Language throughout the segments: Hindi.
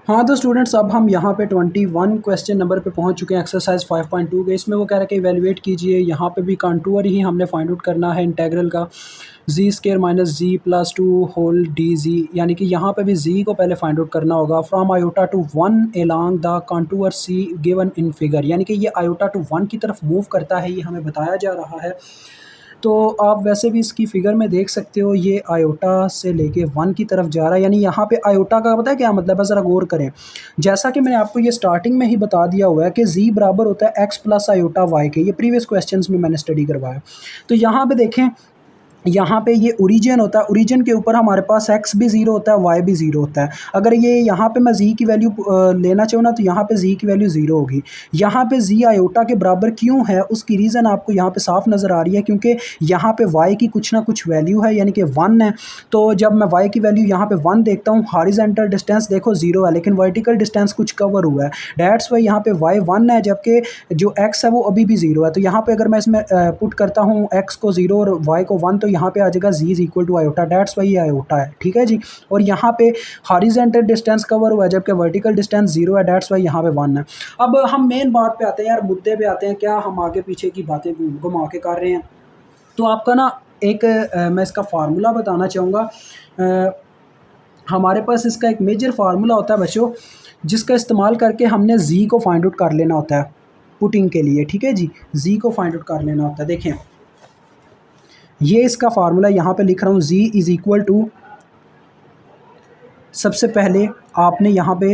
हाँ तो स्टूडेंट्स, अब हम यहाँ पे 21 क्वेश्चन नंबर पे पहुँच चुके हैं एक्सरसाइज 5.2 के। इसमें वो कह रहा है कि इवेलुएट कीजिए। यहाँ पे भी कंटूर ही हमने फाइंड आउट करना है इंटेग्रल का G square minus G plus two whole D G, यानी कि यहाँ पे भी जी को पहले फाइंड आउट करना होगा। From iota to one along the contour C given in figure, यानी कि ये आयोटा टू वन की तरफ मूव करता है, ये हमें बताया जा रहा है। तो आप वैसे भी इसकी फिगर में देख सकते हो, ये आयोटा से लेके वन की तरफ जा रहा है। यानी यहाँ पे आयोटा का पता है क्या मतलब है, ज़रा गौर करें। जैसा कि मैंने आपको ये स्टार्टिंग में ही बता दिया हुआ है कि जी बराबर होता है एक्स प्लस आयोटा वाई के, ये प्रीवियस क्वेश्चंस में मैंने स्टडी करवाया। तो यहाँ पे देखें, यहाँ पे ये ओरिजिन होता है, ओरिजिन के ऊपर हमारे पास एक्स भी ज़ीरो होता है, वाई भी ज़ीरो होता है। अगर ये यहाँ पे मैं जी की वैल्यू लेना चाहूँ ना, तो यहाँ पे जी की वैल्यू ज़ीरो होगी। यहाँ पे जी आयोटा के बराबर क्यों है, उसकी रीज़न आपको यहाँ पे साफ नज़र आ रही है, क्योंकि यहाँ पे वाई की कुछ ना कुछ वैल्यू है, यानी कि वन है। तो जब मैं वाई की वैल्यू यहाँ पे वन देखता हूँ, हॉरिजॉन्टल डिस्टेंस देखो ज़ीरो है, लेकिन वर्टिकल डिस्टेंस कुछ कवर हुआ है। डैट्स वाई यहाँ पे वाई वन है, जबकि जो एक्स है वो अभी भी ज़ीरो है। तो यहाँ पे अगर मैं इसमें पुट करता हूँ एक्स को ज़ीरो और वाई को वन, तो यहाँ पे आ जाएगा G is equal to iota. That's why ये आयोटा है, ठीक है जी। और यहाँ पे हॉरिजॉन्टल डिस्टेंस कवर हुआ है, जबकि वर्टिकल डिस्टेंस ज़ीरो है। डैट्स वाई यहाँ पे वन है। अब हम मेन बात पे आते हैं यार, मुद्दे पे आते हैं। क्या हम आगे पीछे की बातें घुमा के कर रहे हैं? तो आपका ना एक मैं इसका फार्मूला बताना चाहूँगा। हमारे पास इसका एक मेजर फार्मूला होता है बच्चों, जिसका इस्तेमाल करके हमने जी को फाइंड आउट कर लेना होता है पुटिंग के लिए, ठीक है जी। जी को फाइंड आउट कर लेना होता है। देखें, ये इसका फार्मूला यहाँ पे लिख रहा हूँ। जी इज़ इक्वल टू, सबसे पहले आपने यहाँ पे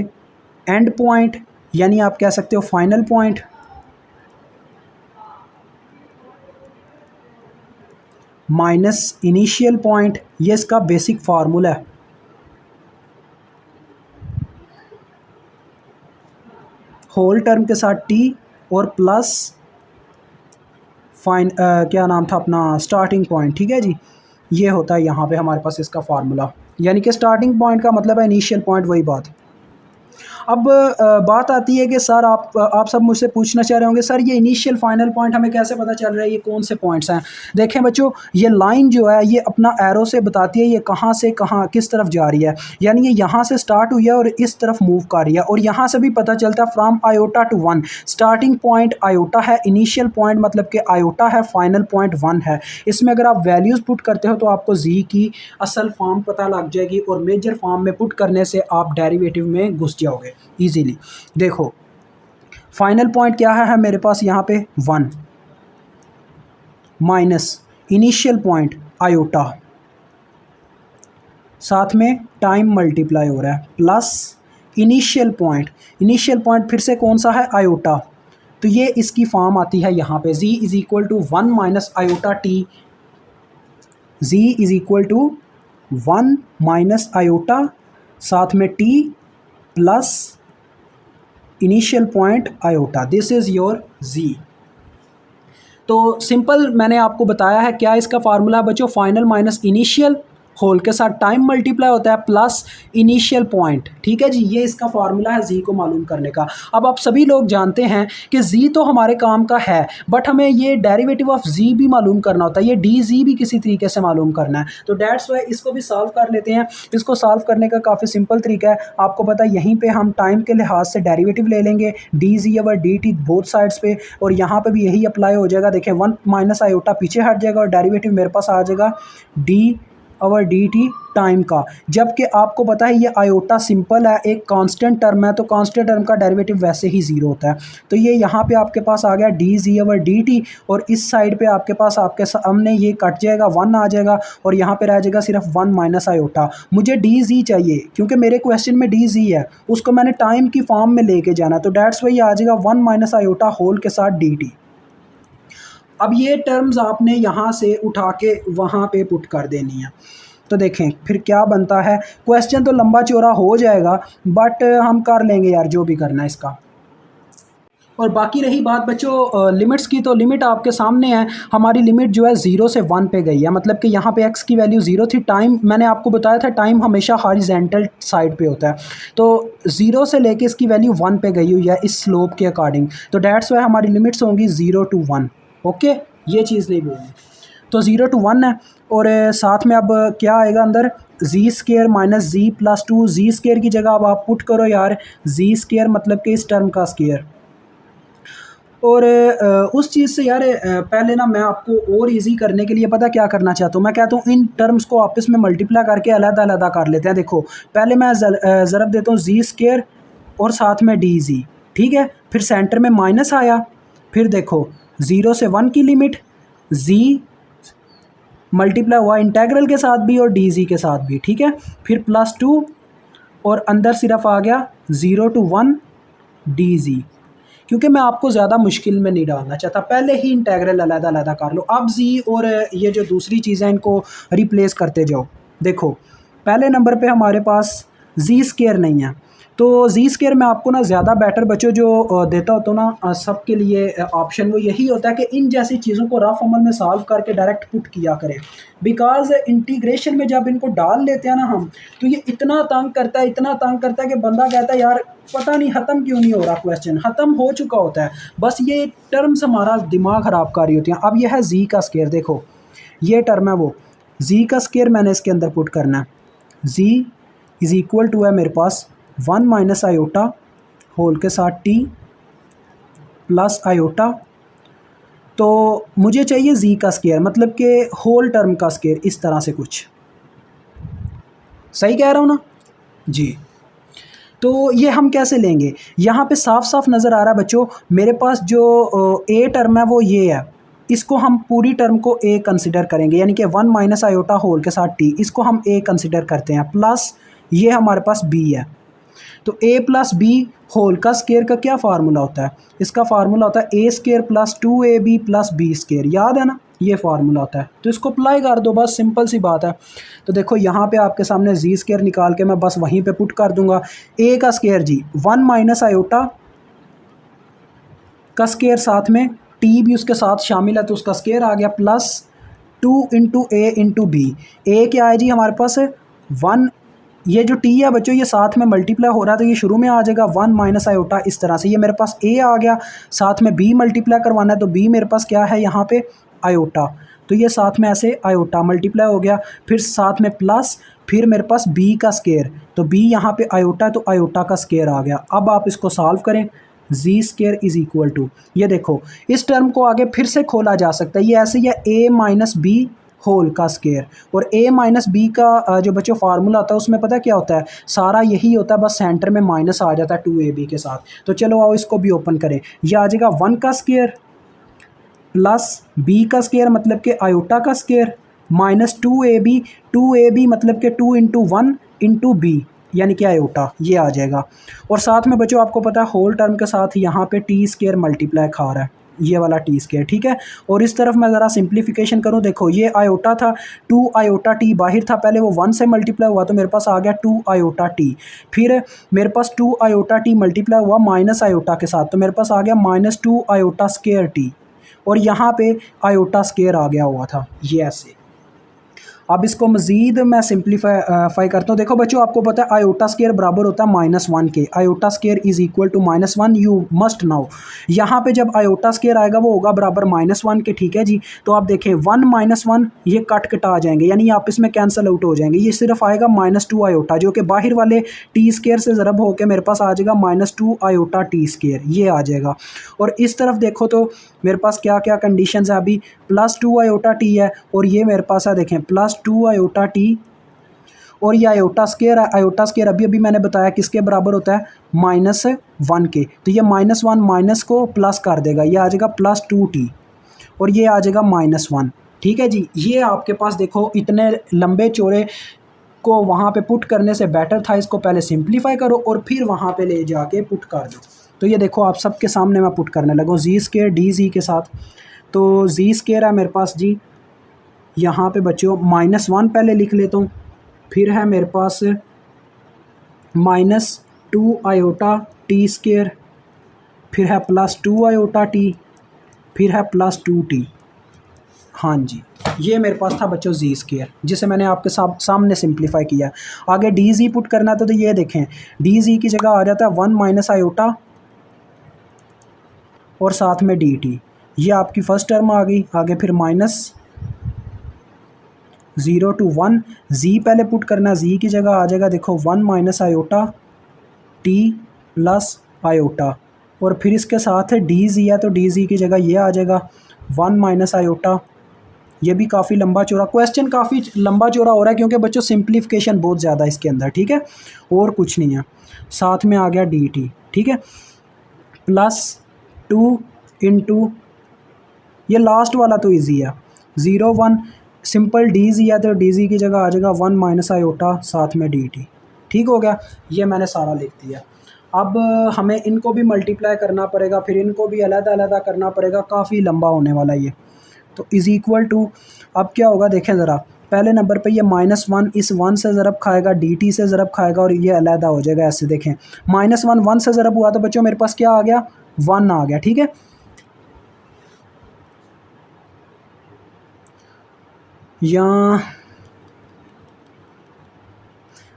एंड पॉइंट, यानी आप कह सकते हो final point, minus initial point, ये इसका बेसिक फार्मूला है। होल टर्म के साथ टी और प्लस क्या नाम था अपना, स्टार्टिंग पॉइंट, ठीक है जी। ये होता है यहाँ पे हमारे पास इसका फार्मूला, यानी कि स्टार्टिंग पॉइंट का मतलब है इनिशियल पॉइंट, वही बात। अब बात आती है कि सर आप सब मुझसे पूछना चाह रहे होंगे, सर ये इनिशियल फाइनल पॉइंट हमें कैसे पता चल रहा है, ये कौन से पॉइंट्स हैं? देखें बच्चों, ये लाइन जो है ये अपना एरो से बताती है ये कहाँ से कहाँ किस तरफ जा रही है। यानी ये यहाँ से स्टार्ट हुई है और इस तरफ मूव कर रही है। और यहाँ से भी पता चलता है from iota to one, starting point iota है, इनिशियल पॉइंट मतलब कि आयोटा है, फाइनल पॉइंट वन है। इसमें अगर आप वैल्यूज़ पुट करते हो तो आपको जी की असल फॉर्म पता लग जाएगी, और मेजर फॉर्म में पुट करने से आप डेरिवेटिव में घुस जाओगे इजीली। देखो, फाइनल पॉइंट क्या है मेरे पास यहाँ पे one, minus initial point iota, साथ में टाइम मल्टीप्लाई हो रहा है, plus initial point, initial point फिर से कौन सा है, आयोटा। तो ये इसकी फॉर्म आती है यहाँ पे, G is equal to one minus iota T, G is equal to one minus iota, साथ में T plus initial point iota, this is your G. तो सिंपल मैंने आपको बताया है क्या इसका फार्मूला बच्चों, फाइनल माइनस इनिशियल, होल के साथ टाइम मल्टीप्लाई होता है, प्लस इनिशियल पॉइंट, ठीक है जी। ये इसका फार्मूला है जी को मालूम करने का। अब आप सभी लोग जानते हैं कि जी तो हमारे काम का है, बट हमें ये डेरिवेटिव ऑफ जी भी मालूम करना होता है, ये डी जी भी किसी तरीके से मालूम करना है। तो डैट्स वाई इसको भी सॉल्व कर लेते हैं। इसको सॉल्व करने का काफ़ी सिंपल तरीका है, आपको पता है यहीं पर हम टाइम के लिहाज से डेरिवेटिव ले लेंगे, डी जी और डी टी बोथ साइड्स पे, और यहाँ पर भी यही अप्लाई हो जाएगा। देखिए, वन माइनस आयोटा पीछे हट जाएगा और डेरिवेटिव मेरे पास आ जाएगा डी और डी टी टाइम का। जबकि आपको पता है ये आयोटा सिंपल है, एक कांस्टेंट टर्म है, तो कांस्टेंट टर्म का डेरिवेटिव वैसे ही ज़ीरो होता है। तो ये यहाँ पे आपके पास आ गया डी जी और डी टी, और इस साइड पे आपके पास आपके सामने ये कट जाएगा, वन आ जाएगा, और यहाँ पे रह जाएगा सिर्फ वन माइनस आयोटा। मुझे डी जी चाहिए क्योंकि मेरे क्वेश्चन में डी जी है, उसको मैंने टाइम की फॉर्म में लेके जाना, तो डैट्स वाई आ जाएगा वन माइनस आयोटा होल के साथ डी टी। अब ये टर्म्स आपने यहाँ से उठा के वहाँ पे पुट कर देनी है। तो देखें फिर क्या बनता है, क्वेश्चन तो लंबा चौड़ा हो जाएगा, बट हम कर लेंगे यार जो भी करना है इसका। और बाकी रही बात बच्चों लिमिट्स की, तो लिमिट आपके सामने है। हमारी लिमिट जो है 0 से 1 पे गई है, मतलब कि यहाँ पे x की वैल्यू 0 थी। टाइम मैंने आपको बताया था, टाइम हमेशा हॉरिजॉन्टल साइड पे होता है, तो 0 से लेके इसकी वैल्यू 1 पे गई हुई है इस स्लोप के अकॉर्डिंग। तो डैट्स वाई हमारी लिमिट्स होंगी 0 to 1। ओके, ये चीज़ नहीं बोलनी। तो 0 to 1 है, और साथ में अब क्या आएगा अंदर, जी square minus G plus to, ji square की जगह अब आप पुट करो यार जी स्केयर मतलब कि इस टर्म का स्केयर। और उस चीज़ से यार पहले ना मैं आपको और इजी करने के लिए पता क्या करना चाहता हूँ, मैं कहता हूँ इन टर्म्स को आपस में मल्टीप्लाई करके अलग-अलग कर लेते हैं। देखो पहले मैं ज़रब देता हूँ जी स्केयर और साथ में डी जी, ठीक है। फिर सेंटर में माइनस आया, फिर देखो 0 से 1 की लिमिट, जी मल्टीप्लाई हुआ इंटेग्रल के साथ भी और डी जी के साथ भी, ठीक है। फिर प्लस टू और अंदर सिर्फ आ गया 0 to 1 डी जी, क्योंकि मैं आपको ज़्यादा मुश्किल में नहीं डालना चाहता, पहले ही इंटेग्रल अलग-अलग कर लो। अब जी और ये जो दूसरी चीज़ें इनको रिप्लेस करते जाओ। देखो पहले नंबर पे हमारे पास जी स्केयर नहीं है, तो जी स्केयर मैं आपको ना ज़्यादा बेटर बच्चों जो देता होता हूँ ना सबके लिए ऑप्शन वो यही होता है कि इन जैसी चीज़ों को रफ अमल में सॉल्व करके डायरेक्ट पुट किया करें। बिकॉज इंटीग्रेशन में जब इनको डाल लेते हैं ना हम, तो ये इतना तंग करता है, इतना तंग करता है कि बंदा कहता है यार पता नहीं ख़त्म क्यों नहीं हो रहा, क्वेश्चन ख़त्म हो चुका होता है, बस ये टर्म्स हमारा दिमाग ख़राब कर रही होती हैं। अब यह है जी का स्केयर, देखो ये टर्म है वो जी का स्केयर मैंने इसके अंदर पुट करना है। जी इज़ इक्वल टू है मेरे पास 1 माइनस आयोटा होल के साथ टी प्लस आयोटा, तो मुझे चाहिए जी का स्केयर मतलब कि होल टर्म का स्केयर, इस तरह से कुछ सही कह रहा हूँ ना जी। तो ये हम कैसे लेंगे, यहाँ पे साफ साफ नज़र आ रहा है बच्चों मेरे पास जो ए टर्म है वो ये है, इसको हम पूरी टर्म को ए कंसिडर करेंगे, यानी कि 1 माइनस आयोटा होल के साथ टी, इसको हम ए कंसिडर करते हैं, प्लस ये हमारे पास बी है। तो ए प्लस बी होल का स्केयर का क्या फार्मूला होता है, इसका फार्मूला होता है A square plus 2ab plus B square, याद है ना ये फार्मूला होता है। तो इसको अप्लाई कर दो, बस सिंपल सी बात है। तो देखो यहाँ पे आपके सामने जी स्केयर निकाल के मैं बस वहीं पे पुट कर दूंगा, ए का स्केयर जी 1 माइनस आयोटा का स्केयर, साथ में टी भी उसके साथ शामिल है तो उसका स्केयर आ गया, प्लस 2 इंटू ए इंटू बी। ए क्या है जी हमारे पास 1, ये जो टी है बच्चों ये साथ में मल्टीप्लाई हो रहा है तो ये शुरू में आ जाएगा 1 माइनस आयोटा, इस तरह से ये मेरे पास ए आ गया, साथ में बी मल्टीप्लाई करवाना है तो बी मेरे पास क्या है यहाँ पे आयोटा, तो ये साथ में ऐसे आयोटा मल्टीप्लाई हो गया, फिर साथ में प्लस, फिर मेरे पास बी का स्केयर, तो बी यहाँ पे आयोटा है तो आयोटा का स्केयर आ गया। अब आप इसको सॉल्व करें, जी स्केयर इज इक्वल टू, ये देखो इस टर्म को आगे फिर से खोला जा सकता है, ये ऐसे ही है ए माइनस बी होल का स्केयर, और ए माइनस बी का जो बच्चों फार्मूला होता है उसमें पता क्या होता है, सारा यही होता है, बस सेंटर में माइनस आ जाता है 2ab के साथ। तो चलो आओ इसको भी ओपन करें, ये आ जाएगा 1 का स्केयर प्लस बी का स्केयर मतलब कि आयोटा का स्केयर माइनस 2ab मतलब कि 2 इंटू 1 इंटू बी यानी कि आयोटा, ये आ जाएगा। और साथ में बच्चों आपको पता है होल टर्म के साथ यहाँ पे टी स्केयर मल्टीप्लाई खा रहा है, ये वाला टी स्केयर, ठीक है। और इस तरफ मैं ज़रा सिंप्लीफिकेशन करूँ, देखो ये आयोटा था, 2 आयोटा टी बाहर था, पहले वो 1 से मल्टीप्लाई हुआ तो मेरे पास आ गया 2 आयोटा टी, फिर मेरे पास 2 आयोटा टी मल्टीप्लाई हुआ माइनस आयोटा के साथ तो मेरे पास आ गया माइनस 2 आयोटा स्केयर टी, और यहाँ पे आयोटा स्केयर आ गया हुआ था, ये ऐसे। अब इसको मज़ीद मैं सिंप्लीफाई करता हूँ। देखो बच्चों आपको पता है आयोटा स्केयर बराबर होता है -1 के, iota square is equal to -1, you must now. यहाँ पे जब आयोटा स्केयर आएगा वो होगा बराबर -1 के, ठीक है जी। तो आप देखें 1 -1 ये कट आ जाएंगे, यानी आप इसमें कैंसिल आउट हो जाएंगे, ये सिर्फ आएगा -2 आयोटा जो कि बाहर वाले टी स्केयर से ज़रब होकर मेरे पास आ जाएगा -2 आयोटा टी स्केयर, ये आ जाएगा। और इस तरफ देखो तो मेरे पास क्या क्या कंडीशंस है, अभी +2 आयोटा टी है और ये मेरे पास है देखें +2 आयोटा टी, और ये आयोटा स्केयर है, आयोटा स्केयर अभी अभी मैंने बताया किसके बराबर होता है -1 के, तो ये -1 माइनस को प्लस कर देगा, ये आ जाएगा +2 टी और ये आ जाएगा -1, ठीक है जी। ये आपके पास देखो इतने लंबे चौड़े को वहाँ पे पुट करने से बेटर था इसको पहले सिंप्लीफाई करो और फिर वहाँ पे ले जाके पुट कर दो। तो ये देखो आप सबके सामने मैं पुट करने लगा जी स्केयर डी जी के साथ, तो जी स्केयर है मेरे पास जी यहाँ पे बच्चों -1 पहले लिख लेता हूँ, फिर है मेरे पास -2 आयोटा टी स्केयर, फिर है +2 आयोटा टी, फिर है +2 टी। हाँ जी, ये मेरे पास था बच्चों जी स्केयर जिसे मैंने आपके सामने सिंप्लीफाई किया। आगे डी जी पुट करना था तो ये देखें डी जी की जगह आ जाता है 1 माइनस आयोटा और साथ में डी टी, ये आपकी फर्स्ट टर्म आ गई, आगे फिर माइनस 0 to 1, जी पहले पुट करना, जी की जगह आ जाएगा देखो 1 minus iota T plus iota, और फिर इसके साथ है डी जी है तो डी जी की जगह ये आ जाएगा 1 माइनस आयोटा। ये भी काफ़ी लंबा चौड़ा क्वेश्चन, काफ़ी लंबा चौड़ा हो रहा है क्योंकि बच्चों सिंप्लीफिकेशन बहुत ज़्यादा है इसके अंदर, ठीक है, और कुछ नहीं है। साथ में आ गया डी टी, ठीक है, प्लस 2 इंटू, ये लास्ट वाला तो इजी है, 0 1 सिंपल डी जी है तो डी जी की जगह आ जाएगा 1 माइनस आयोटा साथ में डी टी। ठीक हो गया, ये मैंने सारा लिख दिया। अब हमें इनको भी मल्टीप्लाई करना पड़ेगा, फिर इनको भी अलग-अलग करना पड़ेगा, काफ़ी लंबा होने वाला ये। तो इज़ इक्वल टू, अब क्या होगा देखें ज़रा, पहले नंबर पे ये -1 इस 1 से ज़रब खाएगा, डी टी से ज़रब खाएगा और ये अलहदा हो जाएगा ऐसे। देखें -1 1 से ज़रब हुआ तो बच्चों मेरे पास क्या आ गया, 1 आ गया, ठीक है। यहाँ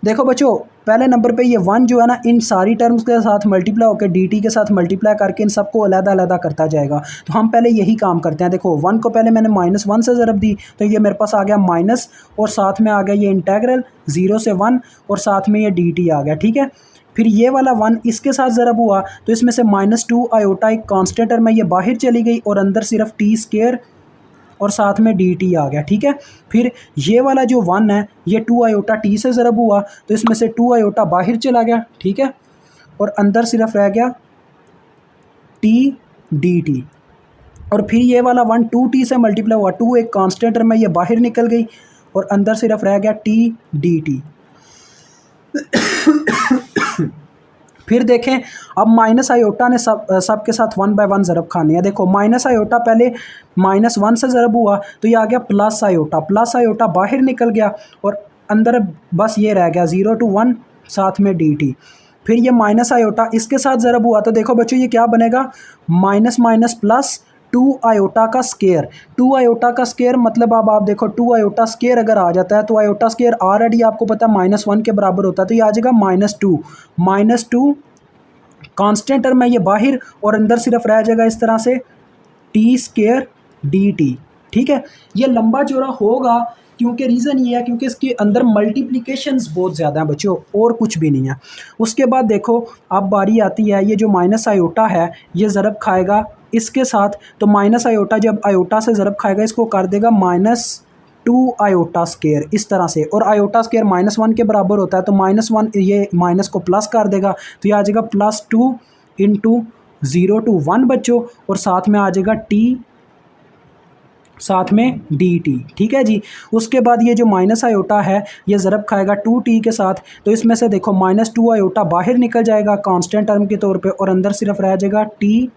देखो बच्चों, पहले नंबर पे ये 1 जो है ना, इन सारी टर्म्स के साथ मल्टीप्लाई होकर dt के साथ मल्टीप्लाई करके इन सबको अलग-अलग करता जाएगा। तो हम पहले यही काम करते हैं। देखो 1 को पहले मैंने -1 से ज़रब दी तो ये मेरे पास आ गया माइनस, और साथ में आ गया ये इंटेग्रल 0 से 1, और साथ में ये dt आ गया, ठीक है। फिर ये वाला 1 इसके साथ ज़रब हुआ तो इसमें से -2 आयोटा एक कांस्टेंट टर्म है, ये बाहर चली गई और अंदर सिर्फ t स्क्वायर और साथ में डी टी आ गया, ठीक है। फिर ये वाला जो 1 है ये 2 आयोटा टी से ज़रब हुआ तो इसमें से 2 आयोटा बाहर चला गया, ठीक है, और अंदर सिर्फ रह गया टी डी टी। और फिर ये वाला 1 2t से मल्टीप्लाई हुआ, 2 एक कांस्टेंट टर्म है, ये बाहर निकल गई और अंदर सिर्फ रह गया टी डी टी। फिर देखें, अब माइनस आयोटा ने सब के साथ 1 बाय 1 ज़रब खानी है। देखो माइनस आयोटा पहले -1 से ज़रब हुआ तो ये आ गया प्लस आयोटा, प्लस आयोटा बाहर निकल गया और अंदर बस ये रह गया 0 to 1 साथ में डी टी। फिर ये माइनस आयोटा इसके साथ ज़रब हुआ तो देखो बच्चों ये क्या बनेगा, माइनस माइनस प्लस 2 आयोटा का स्केयर। 2 आयोटा का स्केयर मतलब अब आप देखो 2 आयोटा स्केयर अगर आ जाता है तो आयोटा स्केयर ऑलरेडी आपको पता है -1 के बराबर होता है, तो ये आ जाएगा -2 कांस्टेंट टर्म है ये बाहर और अंदर सिर्फ रह जाएगा इस तरह से टी स्केयर डी टी, ठीक है। ये लंबा चौड़ा होगा क्योंकि रीज़न ये है क्योंकि इसके अंदर मल्टीप्लिकेशंस बहुत ज़्यादा हैं बच्चों, और कुछ भी नहीं है। उसके बाद देखो अब बारी आती है, ये जो माइनस आयोटा है ये ज़रब खाएगा इसके साथ, तो माइनस आयोटा जब आयोटा से ज़रब खाएगा इसको कर देगा -2 आयोटा स्केयर इस तरह से, और आयोटा स्केयर -1 के बराबर होता है तो -1 ये माइनस को प्लस कर देगा तो ये आ जाएगा +2 इंटू 0 to 1 बच्चों, और साथ में आ जाएगा टी साथ में डी टी, ठीक है जी। उसके बाद ये जो माइनस आयोटा है ये ज़रब खाएगा 2t के साथ, तो इसमें से देखो -2 आयोटा बाहर निकल जाएगा कांस्टेंट टर्म के तौर पे और अंदर सिर्फ रह जाएगा टी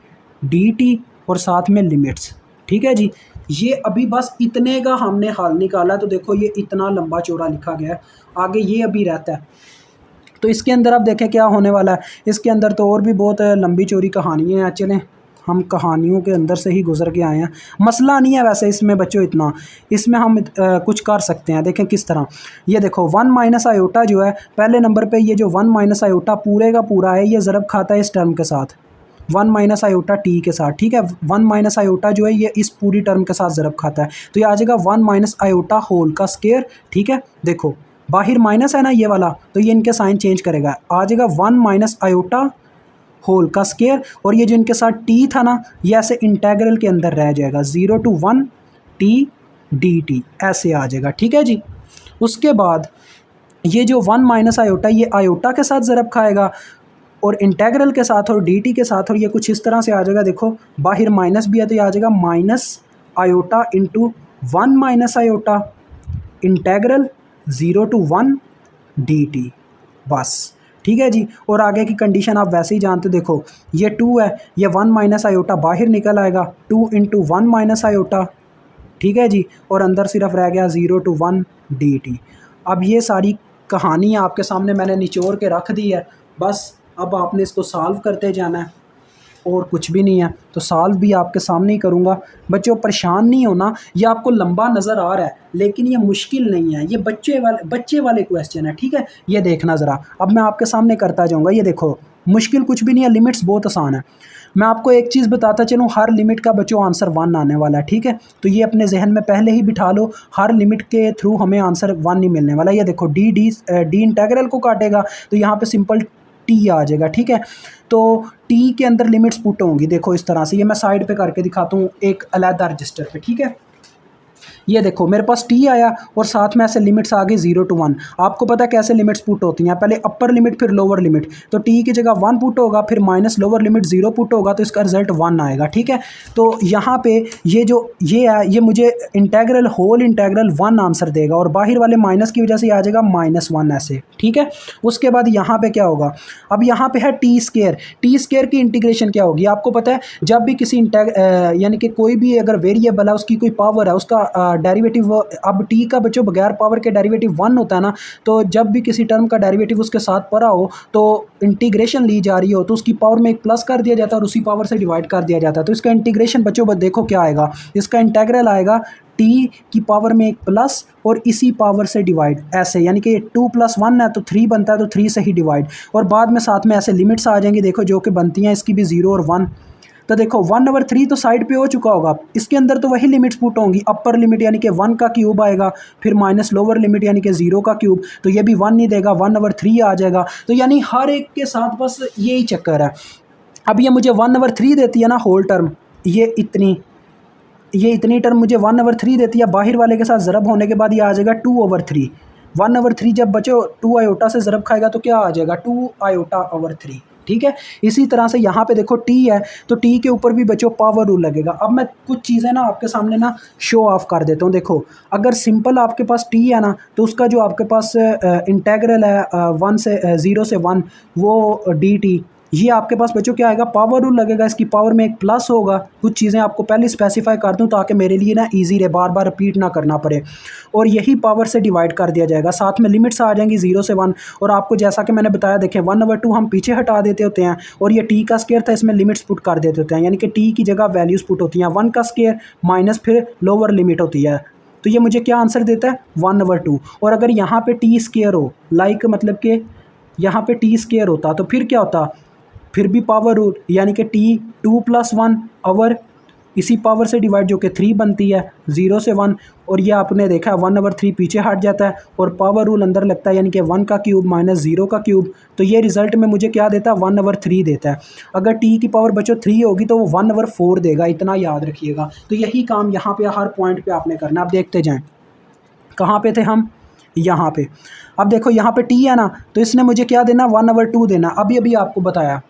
डी टी और साथ में लिमिट्स, ठीक है जी। ये अभी बस इतने का हमने हल निकाला, तो देखो ये इतना लंबा चौड़ा लिखा गया है, आगे ये अभी रहता है। तो इसके अंदर अब देखें क्या होने वाला है, इसके अंदर तो और भी बहुत लंबी चौड़ी कहानियाँ हैं। चलें हम कहानियों के अंदर से ही गुजर के आए हैं, मसला नहीं है वैसे इसमें बच्चों इतना, इसमें हम कुछ कर सकते हैं। देखें किस तरह, ये देखो 1 माइनस आयोटा जो है पहले नंबर पे, ये जो 1 माइनस आयोटा पूरे का पूरा है ये ज़रब खाता है इस टर्म के साथ 1 माइनस आयोटा टी के साथ, ठीक है। 1 माइनस आयोटा जो है ये इस पूरी टर्म के साथ ज़रब खाता है तो ये आ जाएगा 1 माइनस आयोटा होल का स्केयर, ठीक है। देखो बाहर माइनस है ना ये वाला, तो ये इनके साइन चेंज करेगा, आ जाएगा 1 माइनस आयोटा होल का स्केयर, और ये जो इनके साथ टी था ना ये ऐसे इंटेग्रल के अंदर रह जाएगा 0 to 1 टी डी टी ऐसे आ जाएगा, ठीक है जी। उसके बाद ये जो 1 माइनस आयोटा ये आयोटा के साथ ज़रब खाएगा और इंटेग्रल के साथ और डी टी के साथ, और ये कुछ इस तरह से आ जाएगा। देखो बाहर माइनस भी है तो ये आ जाएगा minus iota into 1 minus iota integral 0 to 1 D T, बस, ठीक है जी। और आगे की कंडीशन आप वैसे ही जानते हो, देखो ये 2 है, ये 1 माइनस आयोटा बाहर निकल आएगा 2 इंटू 1 माइनस आयोटा, ठीक है जी, और अंदर सिर्फ रह गया 0 to 1 डी टी। अब ये सारी कहानी आपके सामने मैंने निचोड़ के रख दी है, बस अब आपने इसको सॉल्व करते जाना है और कुछ भी नहीं है। तो सॉल्व भी आपके सामने ही करूँगा बच्चों, परेशान नहीं होना। ये आपको लंबा नज़र आ रहा है लेकिन ये मुश्किल नहीं है, ये बच्चे वाले क्वेश्चन है, ठीक है। ये देखना ज़रा, अब मैं आपके सामने करता जाऊँगा। ये देखो मुश्किल कुछ भी नहीं है, लिमिट्स बहुत आसान है। मैं आपको एक चीज़ बताता चलूँ, हर लिमिट का बच्चों आंसर 1 आने वाला है, ठीक है। तो ये अपने जहन में पहले ही बिठा लो, हर लिमिट के थ्रू हमें आंसर 1 ही मिलने वाला है। ये देखो डी इंटेग्रल को काटेगा तो यहाँ पे सिंपल टी आ जाएगा, ठीक है। तो टी के अंदर लिमिट्स पुट होंगी, देखो इस तरह से। ये मैं साइड पे करके दिखाता हूँ एक अलग रजिस्टर पे, ठीक है। ये देखो मेरे पास टी आया और साथ में ऐसे लिमिट्स आ गई 0 to 1। आपको पता है कैसे लिमिट्स पुट होती हैं, पहले अपर लिमिट फिर लोअर लिमिट। तो टी की जगह 1 पुट होगा, फिर माइनस लोअर लिमिट 0 पुट होगा, तो इसका रिजल्ट 1 आएगा, ठीक है। तो यहाँ पे ये है, ये मुझे इंटेग्रल होल इंटेग्रल 1 आंसर देगा, और बाहर वाले माइनस की वजह से आ जाएगा -1 ऐसे, ठीक है। उसके बाद यहाँ पे क्या होगा, अब यहाँ पे है टी स्केयर। टी स्केयर की इंटीग्रेशन क्या होगी, आपको पता है जब भी किसी यानी कि कोई भी अगर वेरिएबल है, उसकी कोई पावर है, उसका डेरिवेटिव, अब टी का बच्चों बगैर पावर के डेरिवेटिव 1 होता है ना। तो जब भी किसी टर्म का डेरिवेटिव उसके साथ पड़ा हो, तो इंटीग्रेशन ली जा रही हो, तो उसकी पावर में एक प्लस कर दिया जाता है और उसी पावर से डिवाइड कर दिया जाता है। तो इसका इंटीग्रेशन बच्चों देखो क्या आएगा, इसका इंटेग्रल आएगा टी की पावर में एक प्लस और इसी पावर से डिवाइड, ऐसे। यानी कि 2 + 1 है तो 3 बनता है, तो 3 से ही डिवाइड, और बाद में साथ में ऐसे लिमिट्स आ जाएंगी, देखो जो कि बनती हैं इसकी भी 0 और 1। तो देखो 1/3 तो साइड पे हो चुका होगा, इसके अंदर तो वही लिमिट्स पुट होंगी। अपर लिमिट यानी कि 1 का क्यूब आएगा, फिर माइनस लोअर लिमिट यानी कि 0 का क्यूब, तो ये भी 1 नहीं देगा, 1/3 आ जाएगा। तो यानी हर एक के साथ बस यही चक्कर है। अब ये मुझे 1/3 देती है ना होल टर्म, ये इतनी टर्म मुझे 1/3 देती है, बाहर वाले के साथ ज़रब होने के बाद ये आ जाएगा 2/3। 1/3 जब बच्चों 2 आयोटा से ज़रब खाएगा तो क्या आ जाएगा, 2 आयोटा/3, ठीक है। इसी तरह से यहाँ पे देखो टी है, तो टी के ऊपर भी बच्चों पावर रूल लगेगा। अब मैं कुछ चीज़ें ना आपके सामने ना शो ऑफ कर देता हूँ। देखो अगर सिंपल आपके पास टी है ना, तो उसका जो आपके पास इंटेग्रल है 0 से 1, वो डी टी, ये आपके पास बच्चों क्या आएगा, पावर रूल लगेगा, इसकी पावर में एक प्लस होगा। कुछ चीज़ें आपको पहले स्पेसिफाई कर दूं ताकि मेरे लिए ना इजी रहे, बार बार रिपीट ना करना पड़े। और यही पावर से डिवाइड कर दिया जाएगा, साथ में लिमिट्स आ जाएंगी 0 से 1। और आपको जैसा कि मैंने बताया, देखें 1/2 हम पीछे हटा देते होते हैं, और ये टी का स्केयर था, इसमें लिमिट्स पुट कर देते होते हैं, यानी कि टी की जगह वैल्यूज़ पुट होती हैं। 1 का स्केयर माइनस फिर लोअर लिमिट होती है, तो ये मुझे क्या आंसर देता है 1/2। और अगर यहाँ पे टी स्केयर हो, लाइक मतलब कि यहाँ पे टी स्केयर होता तो फिर क्या होता, फिर भी पावर रूल, यानी कि टी 2 + 1 ओवर इसी पावर से डिवाइड जो कि 3 बनती है 0 से 1। और ये आपने देखा 1/3 पीछे हट जाता है और पावर रूल अंदर लगता है, यानी कि 1 का क्यूब माइनस 0 का क्यूब। तो ये रिजल्ट में मुझे क्या देता है, 1/3 देता है। अगर टी की पावर बच्चों 3 होगी तो वो 1/4 देगा, इतना याद रखिएगा। तो यही काम यहाँ पे हर पॉइंट पे आपने करना। आप देखते जाएँ, कहाँ पे थे हम, यहाँ पे। अब देखो यहाँ पे टी है ना, तो इसने मुझे क्या देना, 1/2 देना। अभी अभी आपको बताया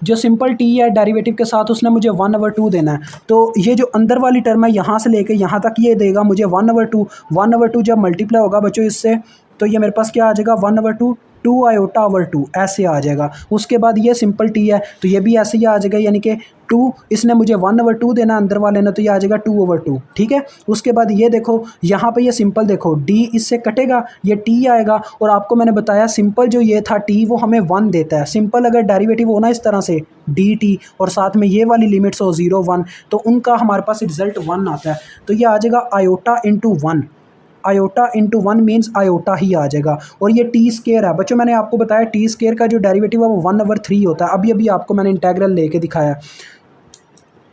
जो सिंपल टी है डेरिवेटिव के साथ, उसने मुझे 1/2 देना है। तो ये जो अंदर वाली टर्म है यहाँ से लेके यहाँ तक ये देगा मुझे 1/2। 1/2 जब मल्टीप्लाई होगा बच्चों इससे, तो ये मेरे पास क्या आ जाएगा, 1/2 2 आयोटा/2 ऐसे आ जाएगा। उसके बाद ये सिंपल टी है तो ये भी ऐसे ही आ जाएगा, यानी कि 2, इसने मुझे 1/2 देना अंदर वाले ने, तो ये आ जाएगा 2/2, ठीक है। उसके बाद ये देखो यहाँ पे ये सिंपल देखो डी इससे कटेगा, ये टी आएगा। और आपको मैंने बताया सिंपल जो ये था टी, वो हमें 1 देता है। सिंपल अगर डेरिवेटिव होना इस तरह से डी टी और साथ में ये वाली लिमिट्स हो 0 1, तो उनका हमारे पास रिजल्ट 1 आता है। तो ये आ जाएगा iota into 1, iota into 1 means iota ही आ जाएगा। और ये टी स्केयर है बच्चों, मैंने आपको बताया टी स्केयर का जो डेरिवेटिव है वो 1/3 होता है। अभी आपको मैंने इंटेग्रल लेके दिखाया।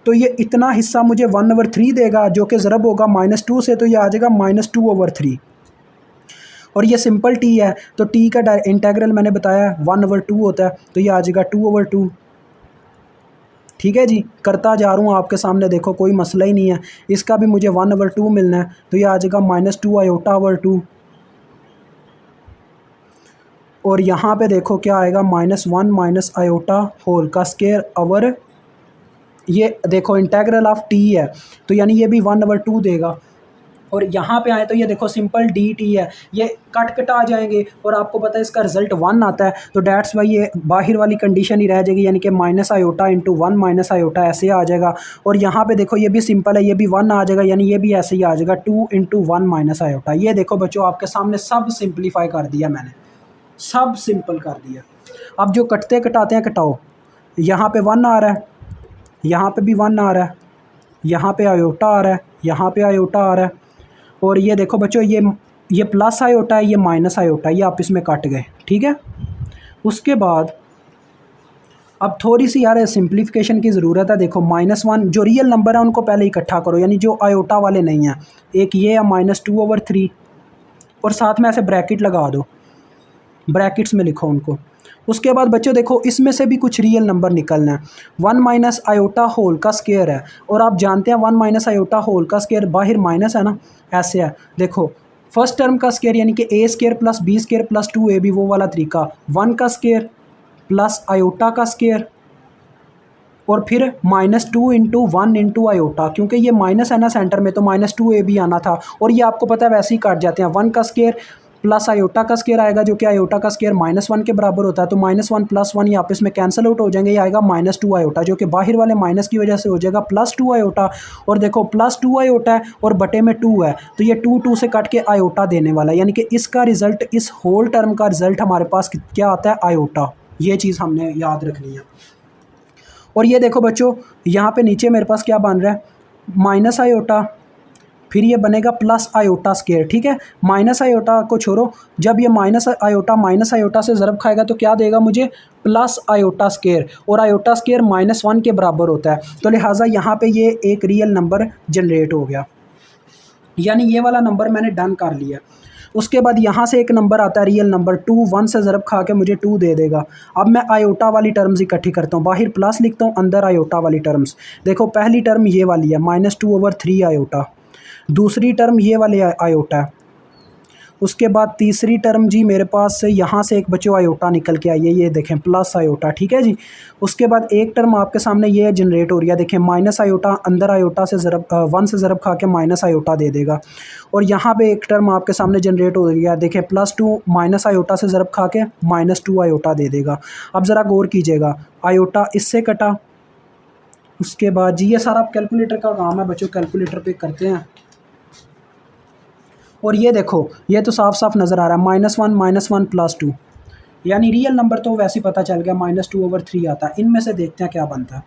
तो ये इतना हिस्सा मुझे 1/3 देगा, जो कि ज़रब होगा -2 से, तो ये आ जाएगा -2/3। और ये सिंपल टी है, तो टी का इंटेग्रल मैंने बताया 1/2 होता है, तो ये आ जाएगा 2/2। ठीक है जी, करता जा रहा हूँ आपके सामने, देखो कोई मसला ही नहीं है। इसका भी मुझे 1/2 मिलना है, तो ये आ जाएगा -2 आयोटा/2। और यहाँ पे देखो क्या आएगा, -1 माइनस आयोटा होल का स्केयर ओवर, ये देखो इंटेग्रल ऑफ टी है, तो यानी ये भी 1/2 देगा। और यहाँ पे आए तो ये देखो सिंपल डी टी है, ये कट कटा जाएंगे और आपको पता है इसका रिजल्ट 1 आता है। तो डैट्स वाई ये बाहर वाली कंडीशन ही रह जाएगी, यानी कि minus iota into 1 minus iota ऐसे आ जाएगा। और यहाँ पे देखो ये भी सिंपल है, ये भी 1 आ जाएगा, यानी ये भी ऐसे ही आ जाएगा 2 इंटू 1 माइनस आयोटा। ये देखो बच्चों आपके सामने सब सिंप्लीफाई कर दिया मैंने, सब सिंपल कर दिया। अब जो कटते कटाते हैं कटाओ, यहाँ पे 1 आ रहा है, यहाँ पे भी 1 आ रहा है, यहाँ पे आयोटा आ रहा है, यहाँ पे आयोटा आ रहा है। और ये देखो बच्चों ये प्लस आयोटा है, ये माइनस आयोटा है, ये आप इसमें कट गए, ठीक है। उसके बाद अब थोड़ी सी यार सिंप्लीफिकेशन की ज़रूरत है। देखो -1 जो रियल नंबर है उनको पहले इकट्ठा करो, यानी जो आयोटा वाले नहीं हैं। एक ये है -2/3 और साथ में ऐसे ब्रैकेट लगा दो, ब्रैकेट्स में लिखो उनको। उसके बाद बच्चों देखो इसमें से भी कुछ रियल नंबर निकलना है। 1 माइनस आयोटा होल का स्क्वायर है, और आप जानते हैं 1 माइनस आयोटा होल का स्क्वायर बाहर माइनस है ना, ऐसे है। देखो फर्स्ट टर्म का स्क्वायर यानी कि A square plus B square plus 2ab, वो वाला तरीका। 1 का स्क्वायर प्लस आयोटा का स्क्वायर और फिर -2 इंटू 1 इंटू आयोटा, क्योंकि ये माइनस है ना सेंटर में, तो -2ab आना था। और ये आपको पता है वैसे ही काट जाते हैं। 1 का स्क्वायर प्लस आयोटा का स्क्वायर आएगा, जो कि आयोटा का स्क्वायर -1 के बराबर होता है। तो -1 प्लस 1 ये आपस में कैंसिल आउट हो जाएंगे, ये आएगा -2 आयोटा, जो कि बाहर वाले माइनस की वजह से हो जाएगा +2 आयोटा। और देखो +2 आयोटा है और बटे में 2 है, तो ये 2 से कट के आयोटा देने वाला है, यानी कि इसका रिजल्ट, इस होल टर्म का रिजल्ट हमारे पास क्या आता है, आयोटा। ये चीज़ हमने याद रखनी है। और ये देखो बच्चों यहाँ पे नीचे मेरे पास क्या बन रहा है, माइनस आयोटा, फिर ये बनेगा प्लस आयोटा स्क्वायर। ठीक है, माइनस आयोटा को छोड़ो, जब ये माइनस आयोटा से ज़रब खाएगा तो क्या देगा मुझे, प्लस आयोटा स्क्वायर, और आयोटा स्क्वायर -1 के बराबर होता है। तो लिहाजा यहाँ पे ये एक रियल नंबर जनरेट हो गया, यानी ये वाला नंबर मैंने डन कर लिया। उसके बाद यहाँ से एक नंबर आता है रियल नंबर 2, 1 से ज़रब खा के मुझे 2 दे देगा। अब मैं आयोटा वाली टर्म्स इकट्ठी करता हूँ, बाहर प्लस लिखता हूँ, अंदर आयोटा वाली टर्म्स। देखो पहली टर्म ये वाली है -2/3 आयोटा, दूसरी टर्म ये वाली आयोटा है। उसके बाद तीसरी टर्म जी मेरे पास से यहाँ से एक बच्चों आयोटा निकल के आई है, ये देखें प्लस आयोटा। ठीक है जी, उसके बाद एक टर्म आपके सामने ये जनरेट हो रही है, देखें माइनस आयोटा, अंदर आयोटा से ज़रब 1 से ज़रब खा के माइनस आयोटा दे देगा। और यहाँ पे एक टर्म आपके सामने जनरेट हो रही है, देखें +2 माइनस आयोटा से ज़रब खा के -2 आयोटा दे देगा। अब ज़रा गौर कीजिएगा, आयोटा इससे कटा, उसके बाद जी ये सारा कैलकुलेटर का काम है बच्चों, कैलकुलेटर पे करते हैं। और ये देखो ये तो साफ साफ नज़र आ रहा है, -1 +2, यानी रियल नंबर तो वैसे ही पता चल गया, -2/3 आता है। इनमें से देखते हैं क्या बनता है।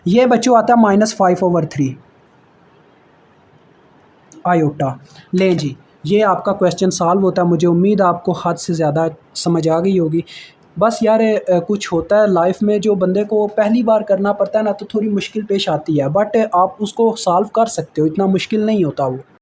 ये बच्चों आता है -5/3 आयोटा। ले जी, ये आपका क्वेश्चन सॉल्व होता है। मुझे उम्मीद आपको हद से ज़्यादा समझ आ गई होगी। बस यार कुछ होता है लाइफ में जो बंदे को पहली बार करना पड़ता है ना, तो थोड़ी मुश्किल पेश आती है, बट आप उसको सॉल्व कर सकते हो, इतना मुश्किल नहीं होता वो।